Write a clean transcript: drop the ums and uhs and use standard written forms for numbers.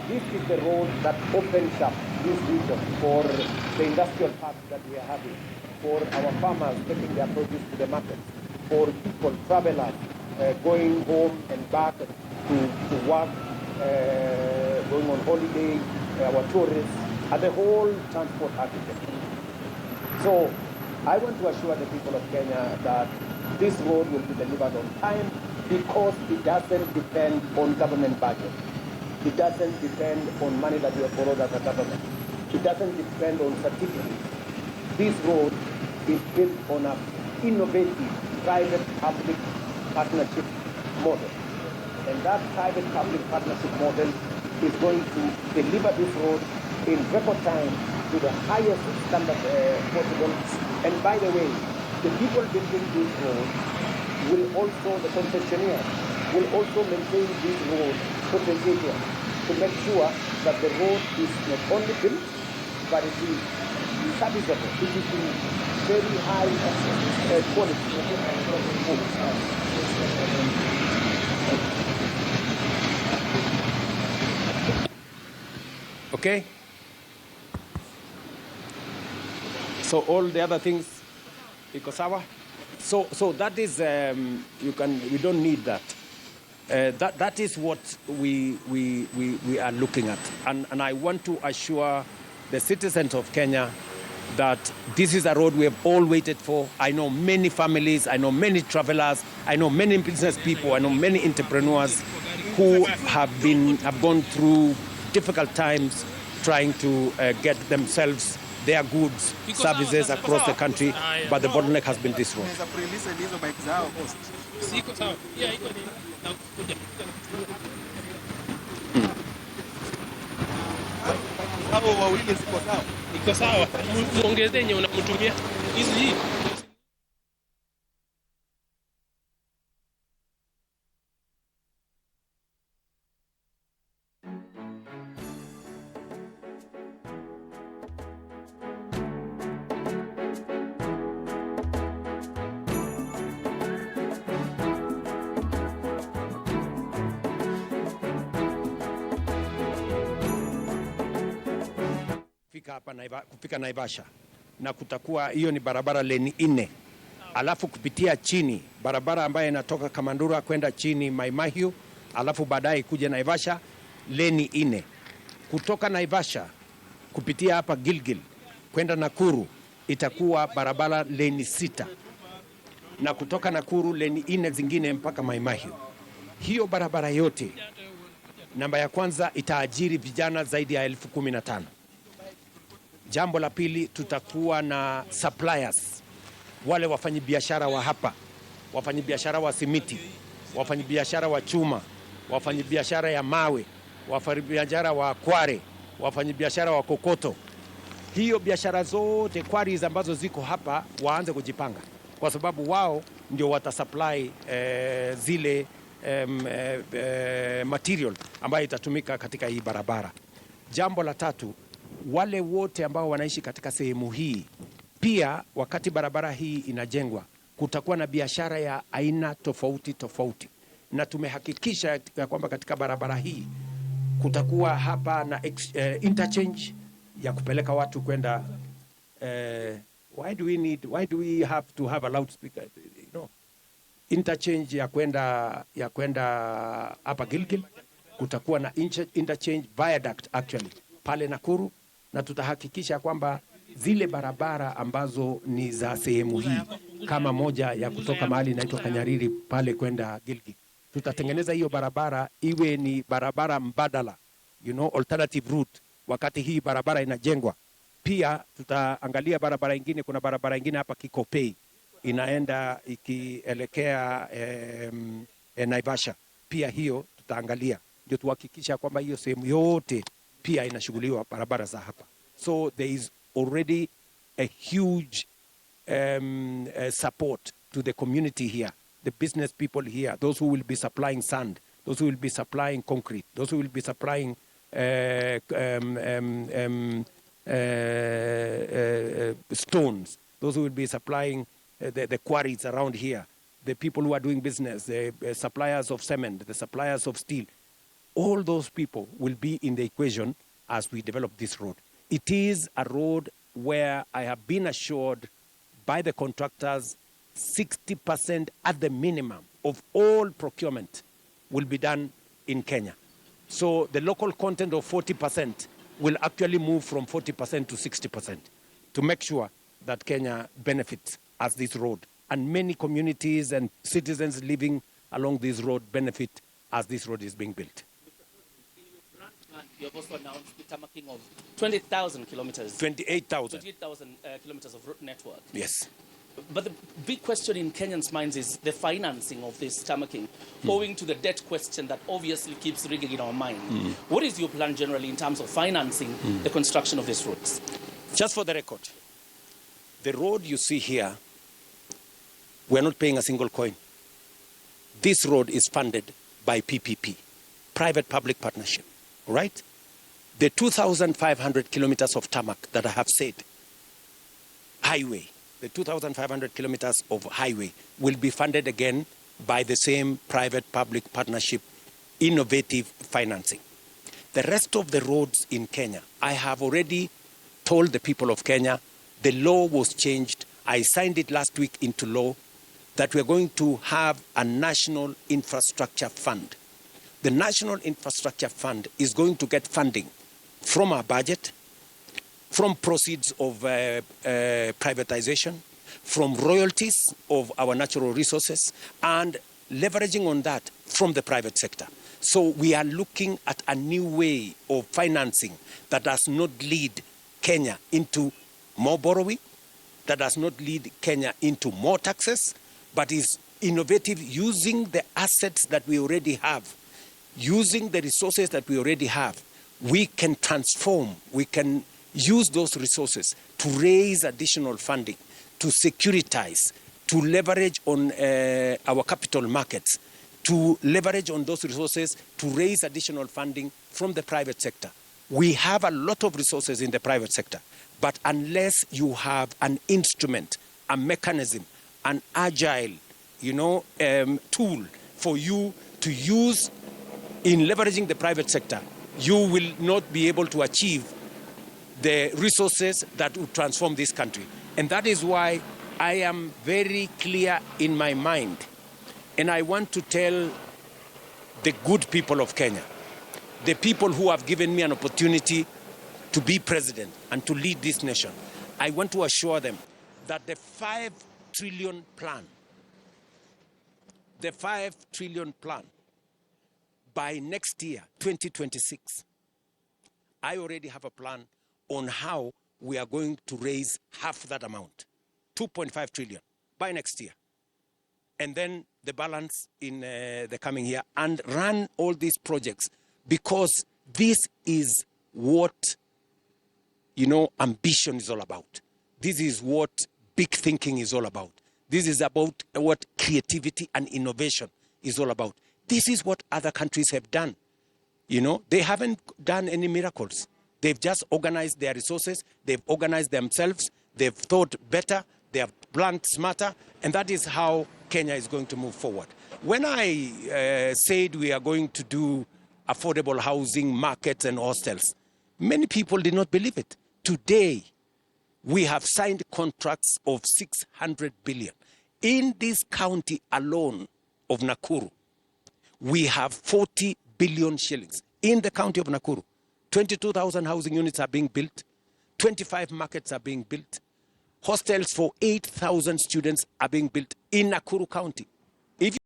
this is the road that opens up this region for the industrial parks that we are having, for our farmers taking their produce to the market, for people, travelers, going home and back to work, going on holiday, our tourists, and the whole transport architecture. So I want to assure the people of Kenya that this road will be delivered on time because it doesn't depend on government budget. It doesn't depend on money that we have borrowed as a government. It doesn't depend on certificates. This road is built on an innovative private-public partnership model. And that private-public partnership model is going to deliver this road in record time to the highest standard possible. And by the way, the people building this road will also, the concessionaire, will also maintain this road potential to make sure that the road is not only built, but it is serviceable. It is in very high quality. Okay. So all the other things, ikosawa. So that is we don't need that. That is what we are looking at, and I want to assure the citizens of Kenya that this is a road we have all waited for. I know many families, I know many travelers, I know many business people, I know many entrepreneurs who have gone through difficult times trying to get themselves their goods, services across the country, but the bottleneck has been this road. Iko sawa. Muongeze yenye unamtumia hizi. Kufika Naivasha na kutakuwa hiyo ni barabara leni 4, alafu kupitia chini barabara ambayo inatoka Kamandura kwenda chini Mai Mahiu, alafu baadaye kuja Naivasha leni 4. Kutoka Naivasha kupitia hapa Gilgil kwenda Nakuru itakuwa barabara leni 6, na kutoka Nakuru leni 4 zingine mpaka Mai Mahiu. Hiyo barabara yote, namba ya kwanza, itaajiri vijana zaidi ya 15,000. Jambo la pili, tutakuwa na suppliers, wale wafanyabiashara wa hapa, wafanyabiashara wa simiti, wafanyabiashara wa chuma, wafanyabiashara ya mawe, wafanyabiashara wa kware, wafanyabiashara wa kokoto. Hiyo biashara zote quarries ambazo ziko hapa waanze kujipanga, kwa sababu wao ndio watasupply zile material ambayo itatumika katika hii barabara. Jambo la tatu, wale wote ambao wanaishi katika sehemu hii pia, wakati barabara hii inajengwa, kutakuwa na biashara ya aina tofauti tofauti, na tumehakikisha kwamba katika barabara hii kutakuwa hapa na interchange ya kupeleka watu kwenda why do we have to have a loudspeaker, you know, interchange ya kwenda hapa Gilgil. Kutakuwa na interchange viaduct actually pale Nakuru, na tutahakikisha kwamba zile barabara ambazo ni za sehemu hii, kama moja ya kutoka mahali inaitwa Kanyariri pale kwenda Gilgil, tutatengeneza hiyo barabara iwe ni barabara mbadala, you know, alternative route wakati hii barabara inajengwa. Pia tutaangalia barabara ingine, kuna barabara ingine hapa Kikopei inaenda ikielekea Naivasha, pia hiyo tutaangalia, ndio tuhakikisha kwamba hiyo sehemu yote pia inashughuliwa barabara za hapa. So there is already a huge support to the community here, the business people here, those who will be supplying sand, those who will be supplying concrete, those who will be supplying stones, those who will be supplying the quarries around here, the people who are doing business, the suppliers of cement, the suppliers of steel. all those people will be in the equation as we develop this road. It is a road where I have been assured by the contractors 60% at the minimum of all procurement will be done in Kenya. So the local content of 40% will actually move from 40% to 60% to make sure that Kenya benefits as this road. And many communities and citizens living along this road benefit as this road is being built. You have also announced the tarmacking of 20,000 kilometers. 28,000. 28,000 kilometers of road network. Yes. But the big question in Kenyans' minds is the financing of this tarmacking, owing to the debt question that obviously keeps ringing in our mind. What is your plan generally in terms of financing the construction of these roads? Just for the record, the road you see here, we're not paying a single coin. This road is funded by PPP, private-public partnership, right? The 2,500 kilometers of tarmac that I have said, highway, the 2,500 kilometers of highway will be funded again by the same private-public partnership, innovative financing. The rest of the roads in Kenya, I have already told the people of Kenya, the law was changed. I signed it last week into law that we're going to have a national infrastructure fund. The National Infrastructure Fund is going to get funding from our budget, from proceeds of privatization, from royalties of our natural resources, and leveraging on that from the private sector. So we are looking at a new way of financing that does not lead Kenya into more borrowing, that does not lead Kenya into more taxes, but is innovative, using the assets that we already have, using the resources that we already have. We can transform, we can use those resources to raise additional funding, to securitize, to leverage on our capital markets, to leverage on those resources to raise additional funding from the private sector. We have a lot of resources in the private sector, but unless you have an instrument, a mechanism, an agile, tool for you to use in leveraging the private sector, you will not be able to achieve the resources that will transform this country. And that is why I am very clear in my mind, and I want to tell the good people of Kenya, the people who have given me an opportunity to be president and to lead this nation, I want to assure them that the 5 trillion plan, by next year, 2026, I already have a plan on how we are going to raise half that amount, 2.5 trillion, by next year. And then the balance in the coming year, and run all these projects, because this is what, ambition is all about. This is what big thinking is all about. This is about what creativity and innovation is all about. This is what other countries have done. They haven't done any miracles. They've just organized their resources. They've organized themselves. They've thought better. They have planned smarter. And that is how Kenya is going to move forward. When I said we are going to do affordable housing, markets, and hostels, many people did not believe it. Today, we have signed contracts of 600 billion. In this county alone of Nakuru, we have 40 billion shillings. In the county of Nakuru, 22,000 housing units are being built, 25 markets are being built, hostels for 8,000 students are being built in Nakuru County. If